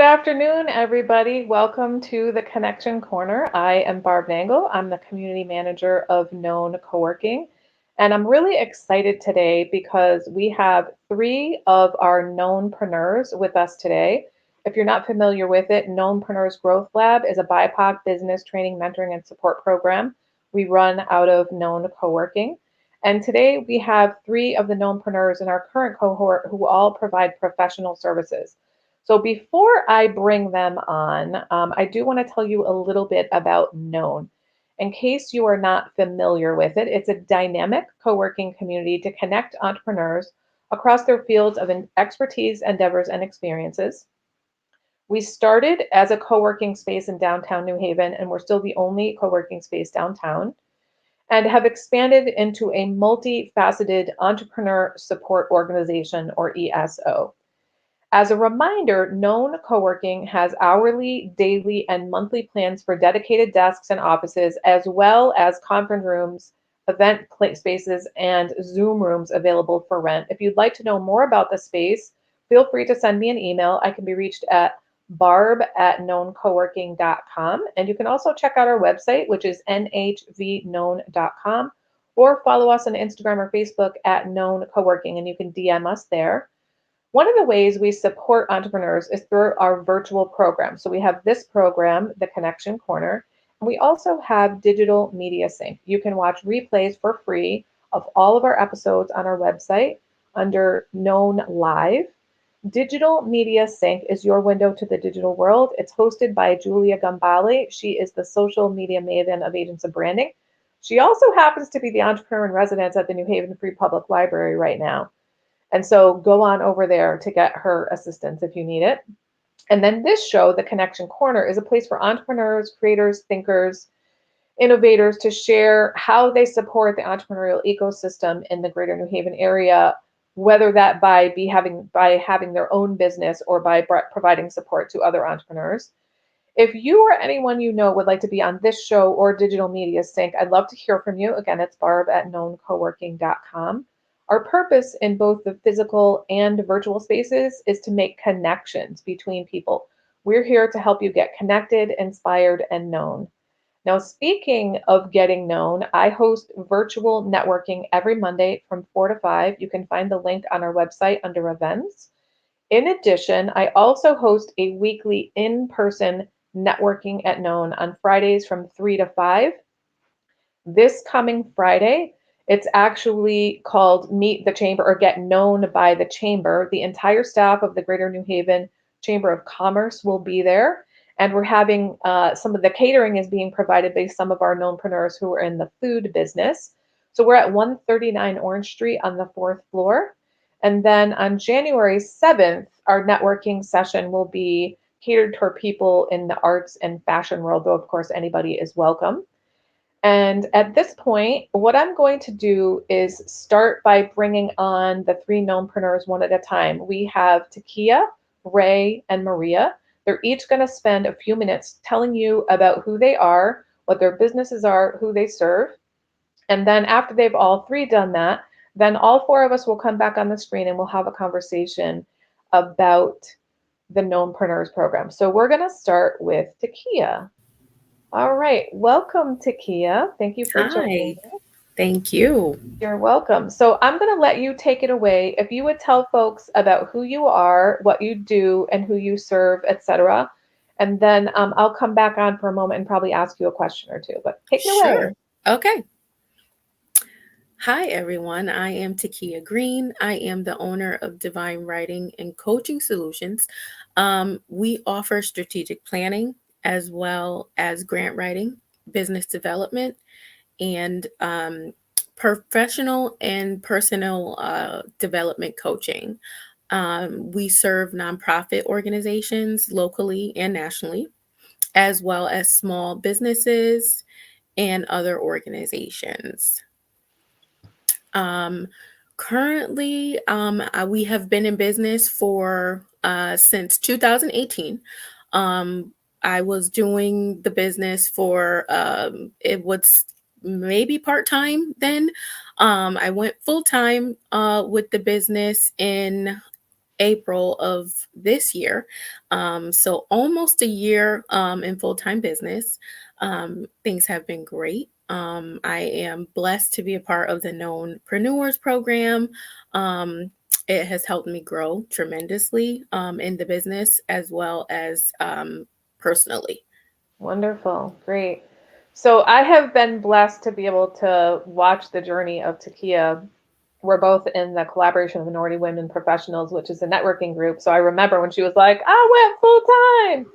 afternoon, everybody. Welcome to the Connection Corner. I am Barb Nangle. I'm the community manager of Known Coworking. And I'm really excited today because we have three of our Knownpreneurs with us today. If you're not familiar with it, Knownpreneurs Growth Lab is a BIPOC business training, mentoring, and support program we run out of Known Coworking. And today we have three of the Knownpreneurs in our current cohort who all provide professional services. So before I bring them on, I do want to tell you a little bit about Known. In case you are not familiar with it, it's a dynamic co-working community to connect entrepreneurs across their fields of expertise, endeavors, and experiences. We started as a co-working space in downtown New Haven, and we're still the only co-working space downtown, and have expanded into a multifaceted entrepreneur support organization, or ESO. As a reminder, Known Coworking has hourly, daily, and monthly plans for dedicated desks and offices, as well as conference rooms, event spaces, and Zoom rooms available for rent. If you'd like to know more about the space, feel free to send me an email. I can be reached at barb@knowncoworking.com. And you can also check out our website, which is nhvknown.com, or follow us on Instagram or Facebook at Known Coworking, and you can DM us there. One of the ways we support entrepreneurs is through our virtual program. So we have this program, the Connection Corner, and we also have Digital Media Sync. You can watch replays for free of all of our episodes on our website under Known Live. Digital Media Sync is your window to the digital world. It's hosted by Julia Gambale. She is the social media maven of Agents of Branding. She also happens to be the entrepreneur in residence at the New Haven Free Public Library right now. And so go on over there to get her assistance if you need it. And then this show, The Connection Corner, is a place for entrepreneurs, creators, thinkers, innovators to share how they support the entrepreneurial ecosystem in the greater New Haven area, whether that by having their own business or by providing support to other entrepreneurs. If you or anyone you know would like to be on this show or Digital Media Sync, I'd love to hear from you. Again, it's barb@knowncoworking.com. Our purpose in both the physical and virtual spaces is to make connections between people. We're here to help you get connected, inspired, and known. Now, speaking of getting known, I host virtual networking every Monday from 4 to 5. You can find the link on our website under events. In addition, I also host a weekly in-person networking at Known on Fridays from 3 to 5. This coming Friday, it's actually called Meet the Chamber or Get Known by the Chamber. The entire staff of the Greater New Haven Chamber of Commerce will be there. And we're having some of the catering is being provided by some of our knownpreneurs who are in the food business. So we're at 139 Orange Street on the 4th floor. And then on January 7th, our networking session will be catered toward people in the arts and fashion world, though, of course, anybody is welcome. And at this point, what I'm going to do is start by bringing on the three knownpreneurs one at a time. We have Takiyah, Ray, and Maria. They're each going to spend a few minutes telling you about who they are, what their businesses are, who they serve. And then after they've all three done that, then all four of us will come back on the screen and we'll have a conversation about the Knownpreneurs program. So we're going to start with Takiyah. All right. Welcome, Takiyah. Thank you for joining Hi, me. thank you. You're welcome. So I'm going to let you take it away. If you would tell folks about who you are, what you do, and who you serve, etc. And then I'll come back on for a moment and probably ask you a question or two. But take it away. Sure. Okay. Hi, everyone. I am Takiyah Green. I am the owner of Divine Writing and Coaching Solutions. We offer strategic planning as well as grant writing, business development, and professional and personal development coaching. We serve nonprofit organizations locally and nationally, as well as small businesses and other organizations. Um, Currently, we have been in business for since 2018. I was doing the business for it was maybe part time then. I went full time with the business in April of this year. So almost a year in full-time business. Things have been great. I am blessed to be a part of the KNOWNpreneurs program. It has helped me grow tremendously in the business as well as personally. Wonderful. Great. So I have been blessed to be able to watch the journey of Takiyah. We're both in the collaboration of minority women professionals, which is a networking group. So I remember when she was like, I went full time.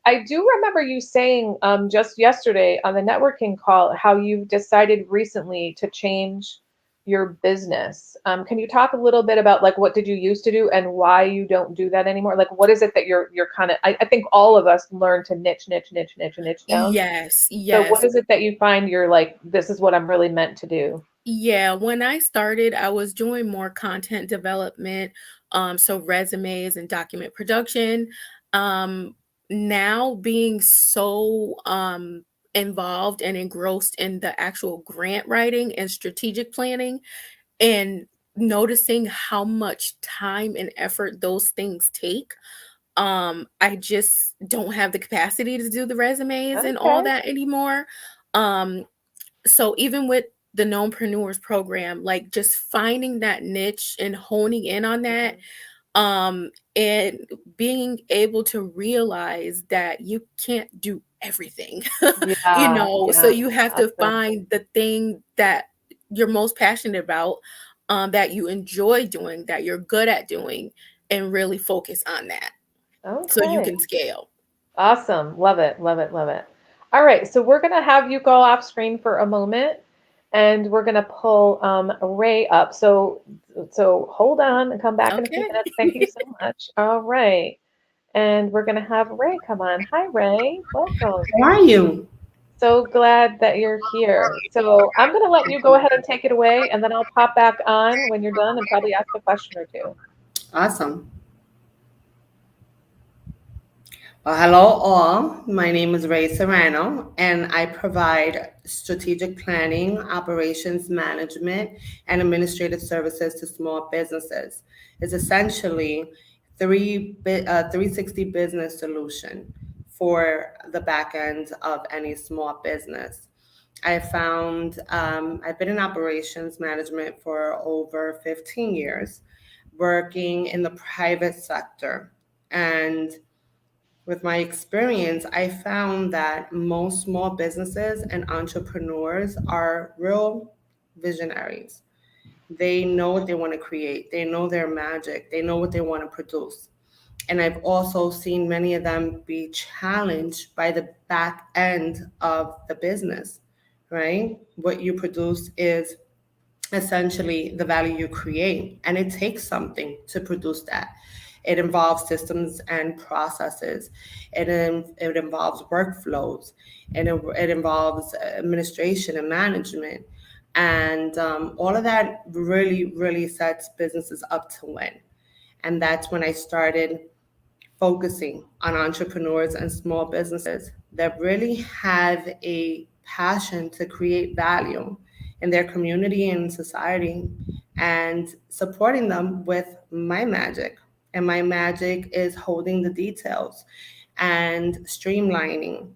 I do remember you saying just yesterday on the networking call how you've decided recently to change your business. Can you talk a little bit about like what did you used to do and why you don't do that anymore? Like what is it that you're kind of I think all of us learn to niche down. Yes, So what yes. is it that you find you're like, this is what I'm really meant to do? Yeah, when I started, I was doing more content development, so resumes and document production. Um, Now being so involved and engrossed in the actual grant writing and strategic planning, and noticing how much time and effort those things take, I just don't have the capacity to do the resumes and all Okay. that anymore. Um, so even with the KNOWNpreneurs program, like just finding that niche and honing in on that, and being able to realize that you can't do everything, Yeah, so yeah. you have to Awesome. find the thing that you're most passionate about, that you enjoy doing, that you're good at doing, and really focus on that so you Okay. can scale. Awesome. Love it. Love it. Love it. All right. So we're going to have you go off screen for a moment and we're going to pull Ray up. So hold on and come back in a few Okay. minutes. Thank you so much. All right. And we're going to have Ray come on. Hi, Ray. Welcome. How are you? So glad that you're here. So I'm going to let you go ahead and take it away and then I'll pop back on when you're done and probably ask a question or two. Awesome. Well, hello all. My name is Ray Serrano, and I provide strategic planning, operations management, and administrative services to small businesses. It's essentially 360 business solution for the back end of any small business. I've been in operations management for over 15 years, working in the private sector. And with my experience, I found that most small businesses and entrepreneurs are real visionaries. They know what they want to create, they know their magic, they know what they want to produce. And I've also seen many of them be challenged by the back end of the business, right? What you produce is essentially the value you create, and it takes something to produce that. It involves systems and processes. It involves workflows, and it involves administration and management, and all of that really sets businesses up to win. And that's when I started focusing on entrepreneurs and small businesses that really have a passion to create value in their community and society, and supporting them with my magic. And my magic is holding the details and streamlining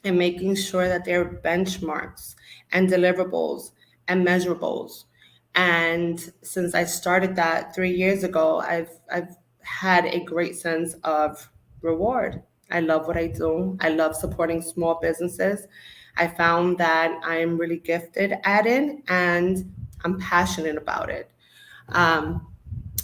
and making sure that there are benchmarks and deliverables and measurables. And since I started that 3 years ago, I've had a great sense of reward. I love what I do. I love supporting small businesses. I found that I'm really gifted at it, and I'm passionate about it. Um,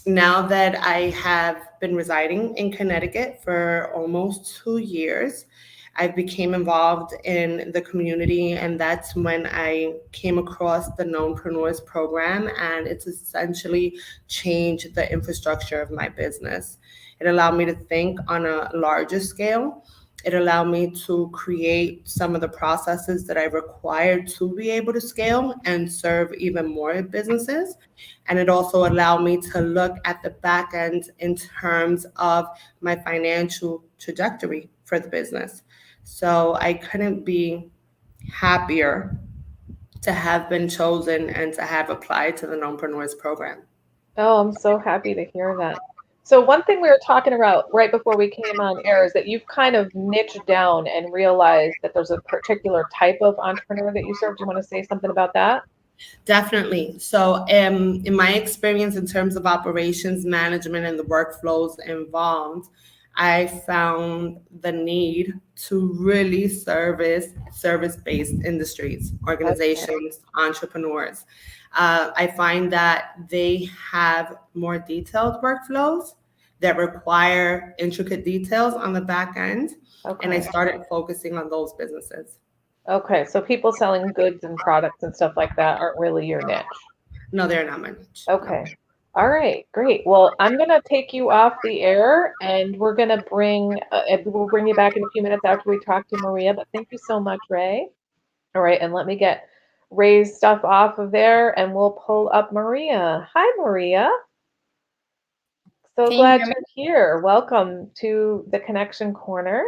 Now that I have been residing in Connecticut for almost 2 years, I became involved in the community, and that's when I came across the KNOWNpreneurs program, and it's essentially changed the infrastructure of my business. It allowed me to think on a larger scale. It allowed me to create some of the processes that I required to be able to scale and serve even more businesses. And it also allowed me to look at the back end in terms of my financial trajectory for the business. So I couldn't be happier to have been chosen and to have applied to the KNOWNpreneurs program. Oh, I'm so happy to hear that. So one thing we were talking about right before we came on air is that you've kind of niched down and realized that there's a particular type of entrepreneur that you serve. Do you want to say something about that? Definitely. So, in my experience in terms of operations management and the workflows involved, I found the need to really service-based industries, Okay. organizations, entrepreneurs. I find that they have more detailed workflows that require intricate details on the back end, and I Okay. started focusing on those businesses. Okay. So people selling goods and products and stuff like that aren't really your niche. No, they're not my niche. No. Okay. All right, great. Well, I'm gonna take you off the air, and we'll bring you back in a few minutes after we talk to Maria. But thank you so much, Ray. All right, and let me get Ray's stuff off of there, and we'll pull up Maria. Hi, Maria. So Can you glad hear me? you're here. Welcome to the Connection Corner.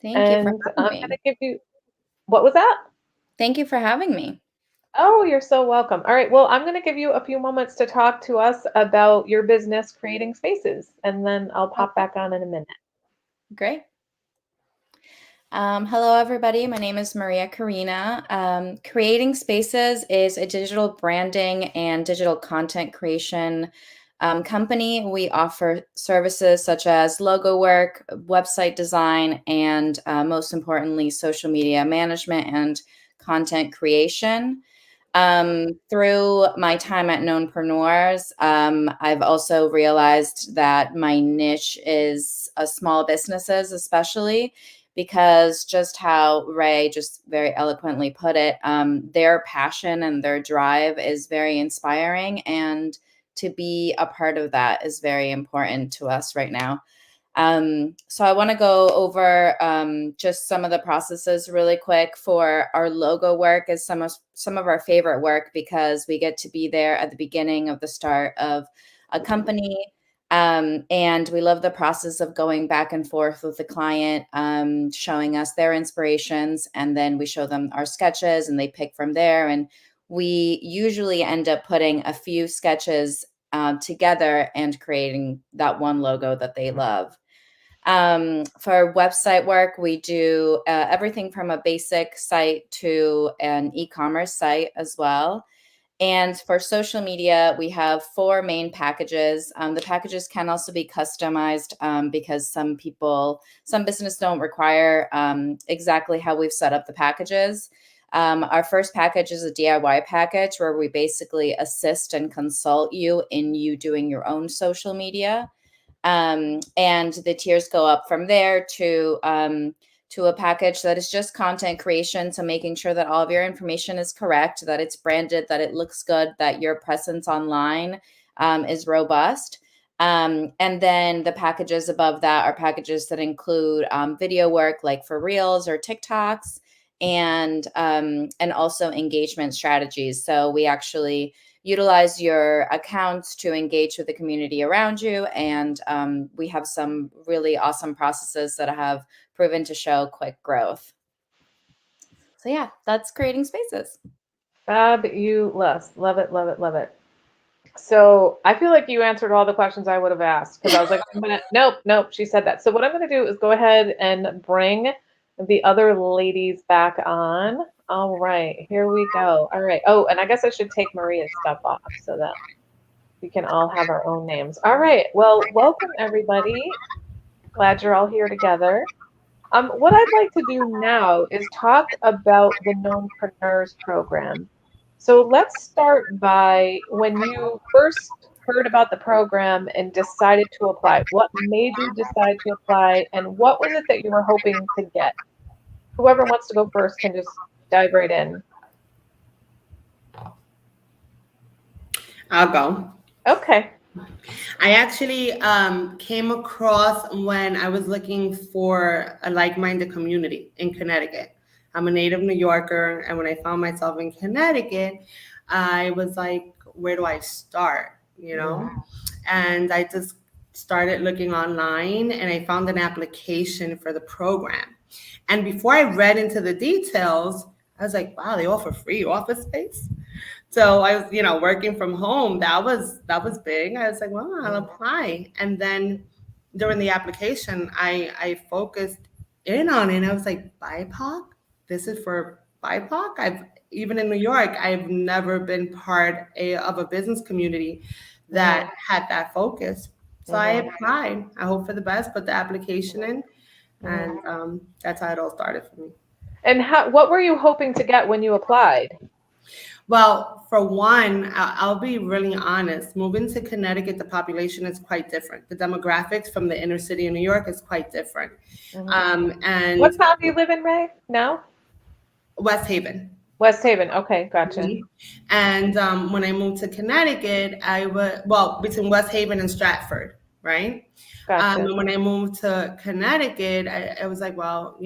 Thank you for And having I'm me. gonna give you, what was that? Thank you for having me. Oh, you're so welcome. All right, well, I'm going to give you a few moments to talk to us about your business creating spaces, and then I'll pop Okay, back on in a minute. great. Hello, everybody. My name is Maria Carina. Creating Spaces is a digital branding and digital content creation company. We offer services such as logo work, website design, and most importantly, social media management and content creation. Through my time at KNOWNpreneurs, I've also realized that my niche is small businesses, especially because just how Ray just very eloquently put it, their passion and their drive is very inspiring. And to be a part of that is very important to us right now. So I want to go over just some of the processes really quick for our logo work is some of our favorite work because we get to be there at the beginning of the start of a company. And we love the process of going back and forth with the client, showing us their inspirations, and then we show them our sketches and they pick from there. And we usually end up putting a few sketches together and creating that one logo that they love. For website work, we do everything from a basic site to an e-commerce site as well. And for social media, we have 4 main packages. The packages can also be customized because some business don't require exactly how we've set up the packages. Our first package is a DIY package where we basically assist and consult you in you doing your own social media. And the tiers go up from there to a package that is just content creation. So making sure that all of your information is correct, that it's branded, that it looks good, that your presence online is robust. And then the packages above that are packages that include video work, like for Reels or TikToks, and also engagement strategies. So we actually utilize your accounts to engage with the community around you. And we have some really awesome processes that have proven to show quick growth. So yeah, that's creating spaces. Fabulous. Love it, love it, love it. So I feel like you answered all the questions I would have asked because I was like, nope, she said that. So what I'm going to do is go ahead and bring the other ladies back on. All right, here we go. All right. Oh, and I guess I should take Maria's stuff off so that we can all have our own names. All right. Well, welcome everybody. Glad you're all here together. What I'd like to do now is talk about the KNOWNpreneurs program. So let's start by when you first heard about the program and decided to apply. What made you decide to apply, and what was it that you were hoping to get? Whoever wants to go first can just dive right in. I'll go. Okay. I actually came across when I was looking for a like-minded community in Connecticut. I'm a native New Yorker, and when I found myself in Connecticut, I was like, where do I start? You know? And I just started looking online, and I found an application for the program. And before I read into the details, I was like, wow, they offer free office space. So I was, working from home. That was big. I was like, well, I'll apply. And then during the application, I focused in on it. And I was like, BIPOC? This is for BIPOC? Even in New York, I've never been part of a business community that had that focus. So I applied. I hope for the best, put the application in, and that's how it all started for me. And what were you hoping to get when you applied? Well, for one, I'll be really honest. Moving to Connecticut, the population is quite different. The demographics from the inner city of New York is quite different. And what town do you live in, Ray? Now? West Haven. West Haven. Okay, gotcha. And when I moved to Connecticut, between West Haven and Stratford, right? Gotcha. And when I moved to Connecticut, I was like, well,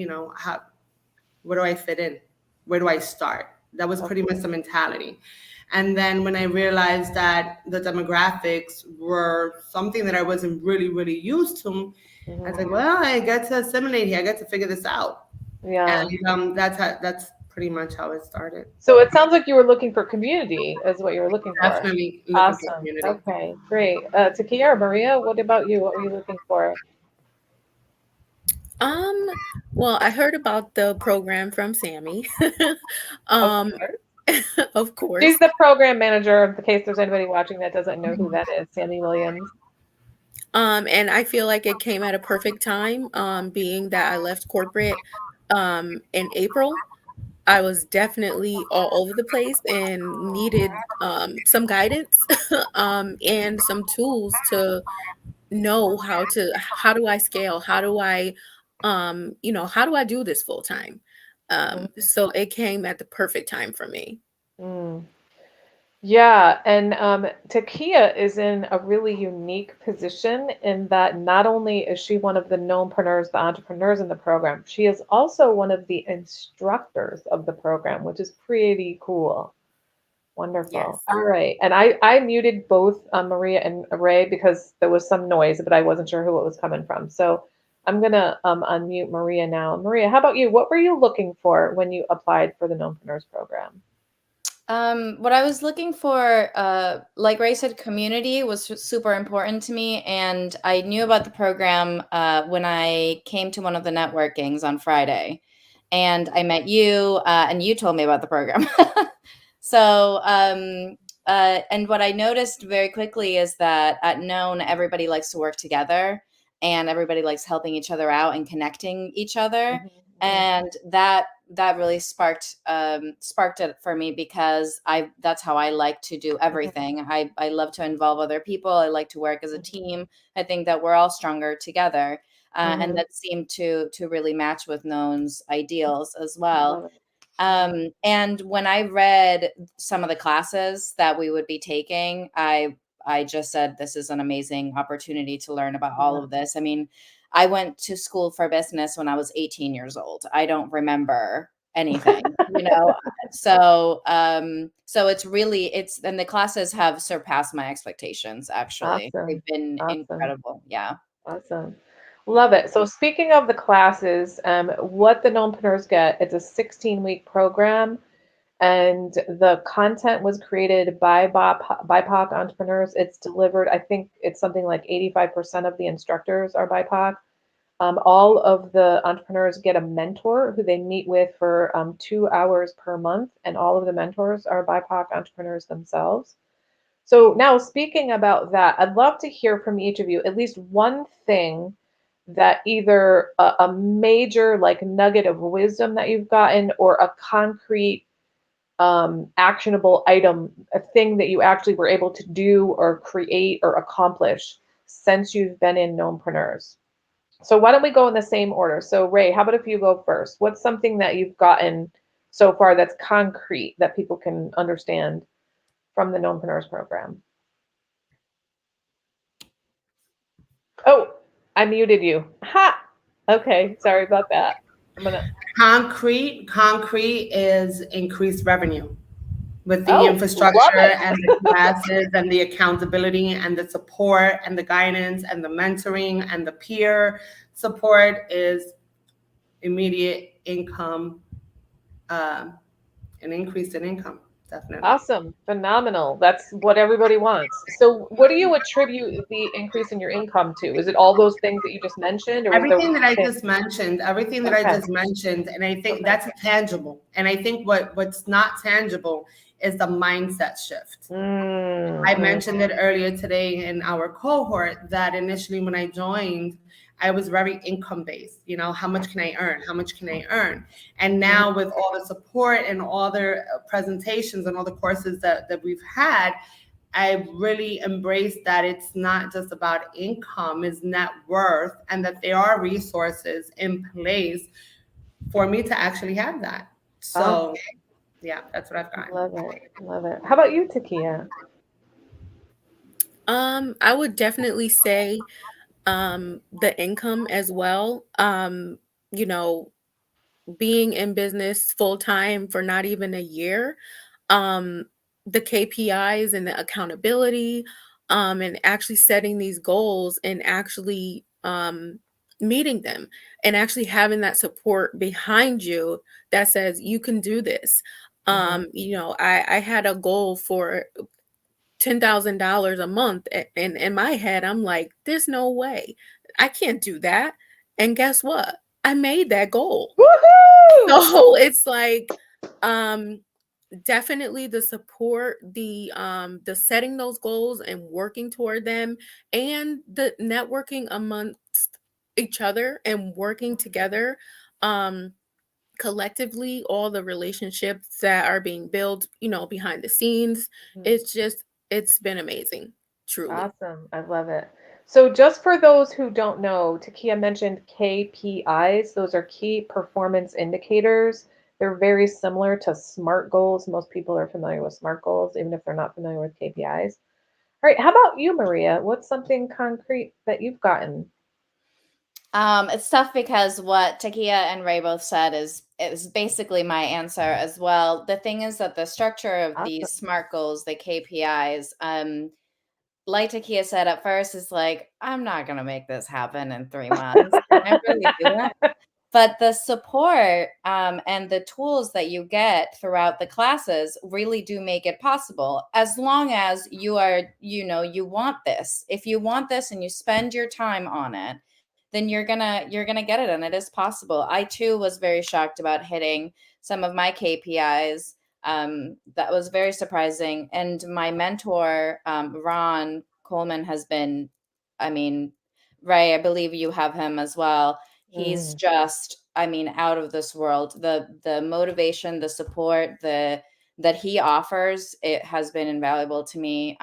where do I fit in? Where do I start? That was pretty much the mentality. And then when I realized that the demographics were something that I wasn't really, really used to, I was like, well, I get to assimilate here. I get to figure this out. Yeah. And that's pretty much how it started. So it sounds like you were looking for community is what you were looking for. Definitely looking awesome. for community. Okay, great. Takiyah or Maria, what about you? What were you looking for? Well, I heard about the program from Sammy. Of course. She's the program manager, in case there's anybody watching that doesn't know who that is, Sammy Williams. And I feel like it came at a perfect time, being that I left corporate in April. I was definitely all over the place and needed some guidance and some tools to know how do I scale? How do I how do I do this full time? So it came at the perfect time for me. Yeah, and Takiyah is in a really unique position in that not only is she one of the knownnpreneurs, the entrepreneurs in the program, she is also one of the instructors of the program, which is pretty cool. Wonderful. Yes. All right. And I muted both Maria and Ray because there was some noise, but I wasn't sure who it was coming from. So I'm going to unmute Maria now. Maria, how about you? What were you looking for when you applied for the knownnpreneurs program? What I was looking for, like Ray said, community was super important to me. And I knew about the program when I came to one of the networkings on Friday. And I met you, and you told me about the program. So, and what I noticed very quickly is that at Known, everybody likes to work together and everybody likes helping each other out and connecting each other. And that really sparked it for me because that's how I like to do everything. I love to involve other people. I like to work as a team. I think that we're all stronger together. And that seemed to really match with Known's ideals as well. And when I read some of the classes that we would be taking, I just said, this is an amazing opportunity to learn about all of this. I mean, I went to school for business when I was 18 years old. I don't remember anything, So and the classes have surpassed my expectations, actually. Awesome. They've been incredible. Yeah. Awesome. Love it. So speaking of the classes, what the knownnpreneurs get, it's a 16-week program, and the content was created by BIPOC entrepreneurs. It's delivered, I think it's something like 85% of the instructors are BIPOC. All of the entrepreneurs get a mentor who they meet with for 2 hours per month, and all of the mentors are BIPOC entrepreneurs themselves. So now speaking about that, I'd love to hear from each of you at least one thing that either a major like nugget of wisdom that you've gotten or a concrete actionable item, a thing that you actually were able to do or create or accomplish since you've been in knownnpreneurs. So why don't we go in the same order? So Ray, how about if you go first? What's something that you've gotten so far that's concrete that people can understand from the knownnpreneurs program? Oh, I muted you. Ha! Okay, sorry about that. Concrete is increased revenue with the infrastructure and the classes and the accountability and the support and the guidance and the mentoring and the peer support is immediate income, an increase in income. definitely. Awesome. Phenomenal. That's what everybody wants. So what do you attribute the increase in your income to? Is it all those things that you just mentioned, or was there Everything that one I thing? just mentioned, everything that I Okay. just mentioned, and I think Okay. that's tangible. And I think what's not tangible is the mindset shift. I mentioned it earlier today in our cohort that initially when I joined, I was very income based. You know, how much can I earn? How much can I earn? And now with all the support and all the presentations and all the courses that we've had, I really embraced that it's not just about income, it's net worth, and that there are resources in place for me to actually have that. So yeah, that's what I've gotten. Love it. Love it. How about you, Takiyah? I would definitely say the income as well. You know, being in business full time for not even a year, um, the KPIs and the accountability, and actually setting these goals and actually meeting them and actually having that support behind you that says you can do this. You know, I had a goal for $10,000 a month, and in my head, I'm like, there's no way I can't do that. And guess what? I made that goal. Woohoo! So it's like, definitely the support, the setting those goals and working toward them, and the networking amongst each other and working together, um, collectively, all the relationships that are being built, you know, behind the scenes. It's just, it's been amazing, truly. Awesome. I love it. So just for those who don't know, Takiyah mentioned KPIs. Those are key performance indicators. They're very similar to SMART goals. Most people are familiar with SMART goals, even if they're not familiar with KPIs. All right. How about you, Maria? What's something concrete that you've gotten? It's tough because what Takiyah and Ray both said is basically my answer as well. The thing is that the structure of Awesome. these SMART goals, the KPIs, like Takiyah said at first, is like, I'm not gonna make this happen in 3 months. Can I really do that? But the support and the tools that you get throughout the classes really do make it possible, as long as you are, you want this. If you want this and you spend your time on it, then you're gonna get it, and it is possible. I too was very shocked about hitting some of my KPIs. That was very surprising. And my mentor, Ron Coleman, has been, I mean, Ray, I believe you have him as well. He's just, I mean, out of this world. The motivation, the support, that he offers, it has been invaluable to me.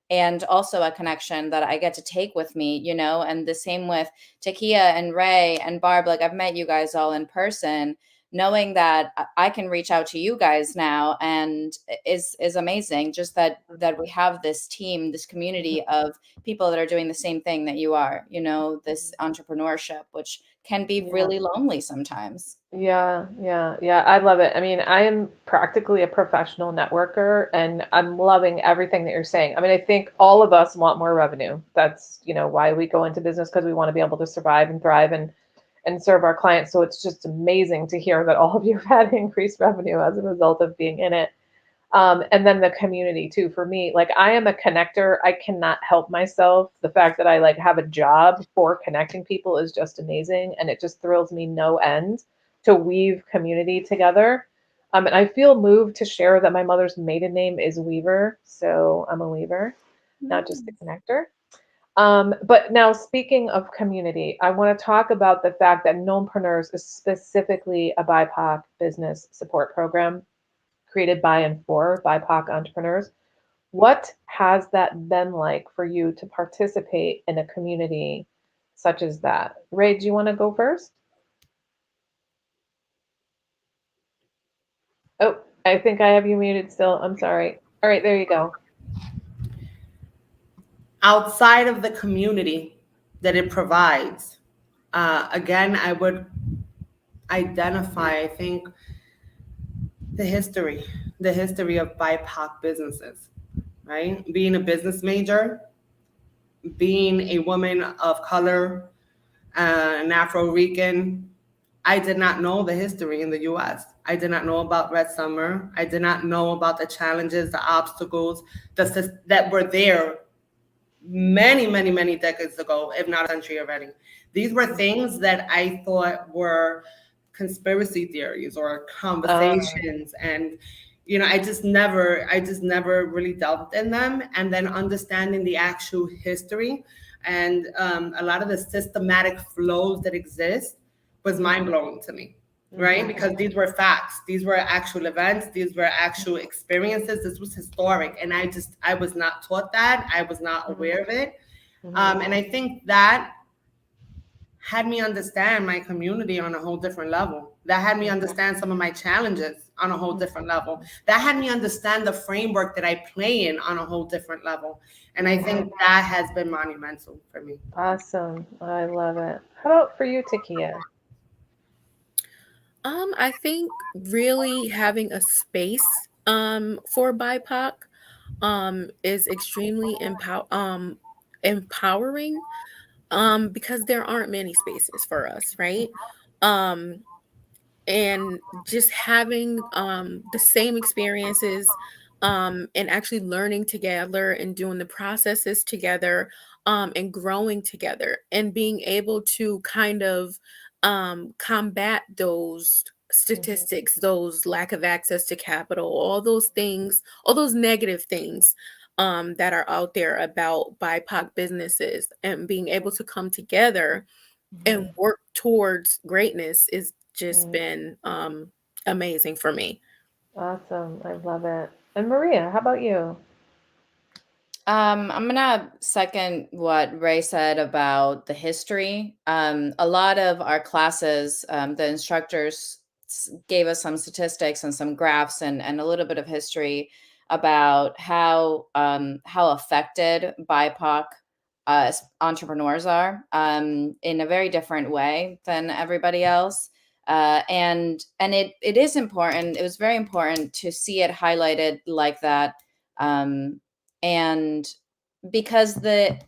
And also a connection that I get to take with me, and the same with Takiyah and Ray and Barb. Like, I've met you guys all in person. Knowing that I can reach out to you guys now and is amazing. Just that we have this team, this community of people that are doing the same thing that you are, this entrepreneurship, which can be really lonely sometimes. Yeah, yeah, yeah. I love it. I mean, I am practically a professional networker and I'm loving everything that you're saying. I mean, I think all of us want more revenue. That's, why we go into business, because we want to be able to survive and thrive and serve our clients. So it's just amazing to hear that all of you have had increased revenue as a result of being in it. And then the community too. For me, like, I am a connector. I cannot help myself. The fact that I like have a job for connecting people is just amazing. And it just thrills me no end to weave community together. And I feel moved to share that my mother's maiden name is Weaver. So I'm a weaver, not just a connector. But now, speaking of community, I want to talk about the fact that KNOWNpreneurs is specifically a BIPOC business support program created by and for BIPOC entrepreneurs. What has that been like for you to participate in a community such as that? Ray, do you want to go first? Oh, I think I have you muted still. I'm sorry. All right, there you go. Outside of the community that it provides, again, I would identify, I think, the history of BIPOC businesses, right? Being a business major, being a woman of color, an Afro-Rican, I did not know the history in the US. I did not know about Red Summer. I did not know about the challenges, the obstacles that were there many, many, many decades ago, if not a century already. These were things that I thought were conspiracy theories or conversations. And, you know, I just never really delved in them. And then understanding the actual history and a lot of the systematic flows that exist was mind blowing to me. Right? Because these were facts, these were actual events, these were actual experiences, this was historic. And I was not taught that. I was not aware of it. And I think that had me understand my community on a whole different level. That had me understand some of my challenges on a whole different level. That had me understand the framework that I play in on a whole different level. And I think that has been monumental for me. Awesome. I love it. How about for you, Takiyah? I think really having a space for BIPOC is extremely empowering because there aren't many spaces for us, right? Um, and just having the same experiences and actually learning together and doing the processes together and growing together and being able to kind of combat those statistics, those lack of access to capital, all those things, all those negative things that are out there about BIPOC businesses, and being able to come together and work towards greatness is just been amazing for me. Awesome. I love it. And Maria, how about you? I'm gonna second what Ray said about the history. A lot of our classes, the instructors gave us some statistics and some graphs and a little bit of history about how affected BIPOC entrepreneurs are in a very different way than everybody else. And it is important. It was very important to see it highlighted like that. And because the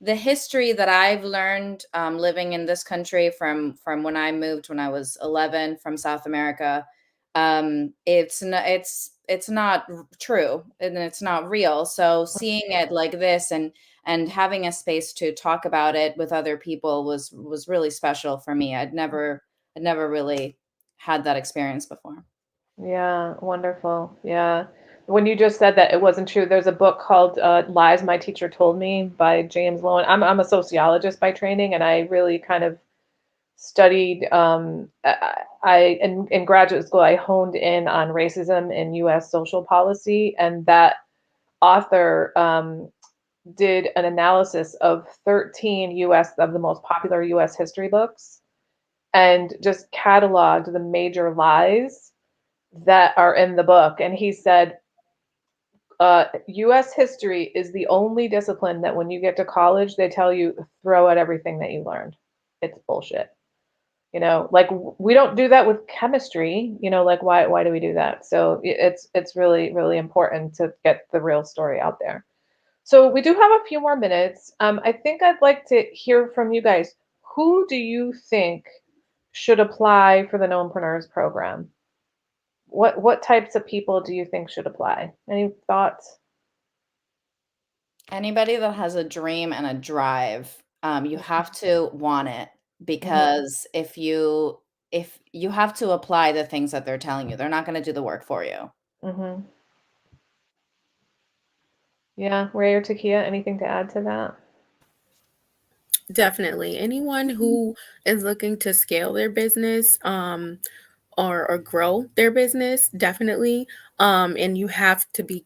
history that I've learned living in this country from when I moved when I was 11 from South America, it's not true and it's not real. So seeing it like this and having a space to talk about it with other people was really special for me. I'd never really had that experience before. Yeah, wonderful. Yeah. When you just said that it wasn't true, there's a book called Lies My Teacher Told Me by James Lowen. I'm a sociologist by training, and I really kind of studied, in graduate school, I honed in on racism in US social policy, and that author did an analysis of 13 US of the most popular US history books and just cataloged the major lies that are in the book. And he said, US history is the only discipline that when you get to college, they tell you throw out everything that you learned. It's bullshit. You know, like we don't do that with chemistry, you know, like why do we do that? So it's really, really important to get the real story out there. So we do have a few more minutes. I think I'd like to hear from you guys. Who do you think should apply for the Knownnpreneurs program? What types of people do you think should apply? Any thoughts? Anybody that has a dream and a drive, you have to want it, because if you have to apply the things that they're telling you, they're not going to do the work for you. Mm-hmm. Yeah, Ray or Takiyah, anything to add to that? Definitely. Anyone who is looking to scale their business or grow their business, definitely. And you have to be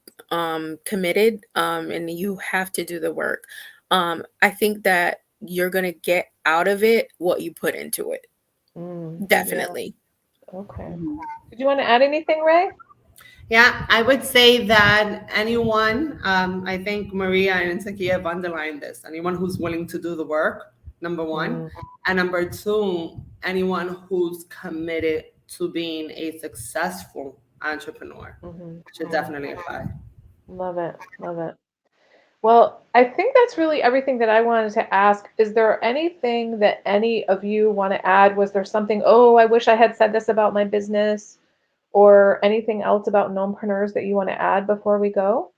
committed and you have to do the work. I think that you're going to get out of it what you put into it. Definitely. Yeah. Okay. Did you want to add anything, Ray? Yeah, I would say that anyone, I think Maria and Takiyah have underlined this, anyone who's willing to do the work, number one. And number two, anyone who's committed to being a successful entrepreneur should definitely apply. Love it. Love it. Well, I think that's really everything that I wanted to ask. Is there anything that any of you want to add? Was there something, oh, I wish I had said this about my business, or anything else about Knowmpreneurs that you want to add before we go?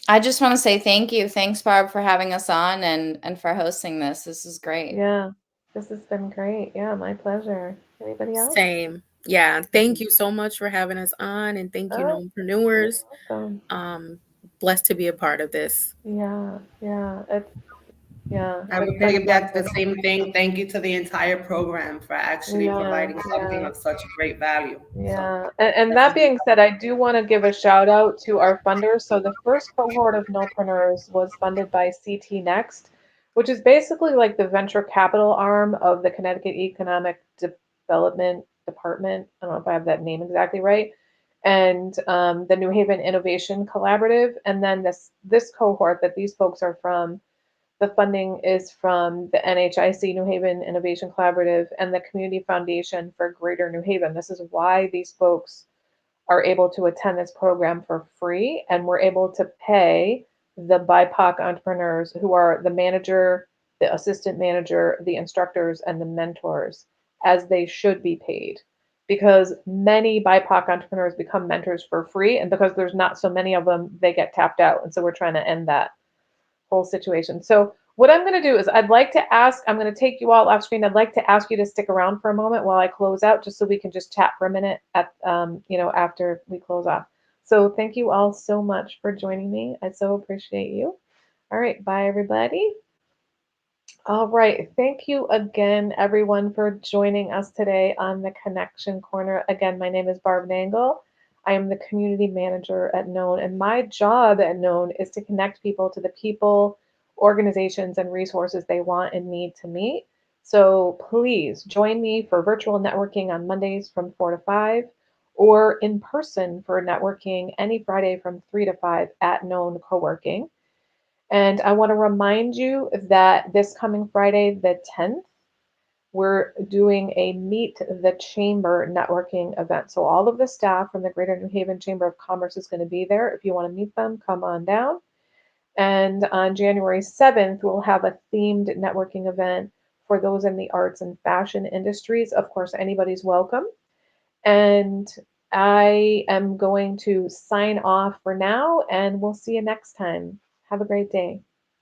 I just want to say thank you. Thanks, Barb, for having us on and for hosting this. This is great. Yeah, this has been great. Yeah, my pleasure. Anybody else? Same. Yeah. Thank you so much for having us on, and thank you, Oh, you're Knowmpreneurs. welcome. Blessed to be a part of this. Yeah, it's I would exciting piggyback the times. same thing. Thank you to the entire program for actually Yeah, providing something yeah. of such great value. So Yeah, and that definitely. being said, I do want to give a shout out to our funders. So the first cohort of Knowpreneurs was funded by CT Next, which is basically like the venture capital arm of the Connecticut Economic Development Department. I don't know if I have that name exactly right. And the New Haven Innovation Collaborative. And then this cohort that these folks are from, the funding is from the NHIC, New Haven Innovation Collaborative, and the Community Foundation for Greater New Haven. This is why these folks are able to attend this program for free, and we're able to pay the BIPOC entrepreneurs who are the manager, the assistant manager, the instructors, and the mentors as they should be paid. Because many BIPOC entrepreneurs become mentors for free, and because there's not so many of them, they get tapped out. And so we're trying to end that whole situation. So what I'm going to do is I'm going to take you all off screen. I'd like to ask you to stick around for a moment while I close out, just so we can just chat for a minute after we close off. So thank you all so much for joining me. I so appreciate you. All right. Bye, everybody. All right. Thank you again, everyone, for joining us today on the Connection Corner. Again, my name is Barb Nangle. I am the community manager at Known, and my job at Known is to connect people to the people, organizations, and resources they want and need to meet. So please join me for virtual networking on Mondays from 4 to 5, or in person for networking any Friday from 3 to 5 at Known Co-working. And I want to remind you that this coming Friday, the 10th, we're doing a Meet the Chamber networking event. So all of the staff from the Greater New Haven Chamber of Commerce is going to be there. If you want to meet them, come on down. And on January 7th, we'll have a themed networking event for those in the arts and fashion industries. Of course, anybody's welcome. And I am going to sign off for now, and we'll see you next time. Have a great day.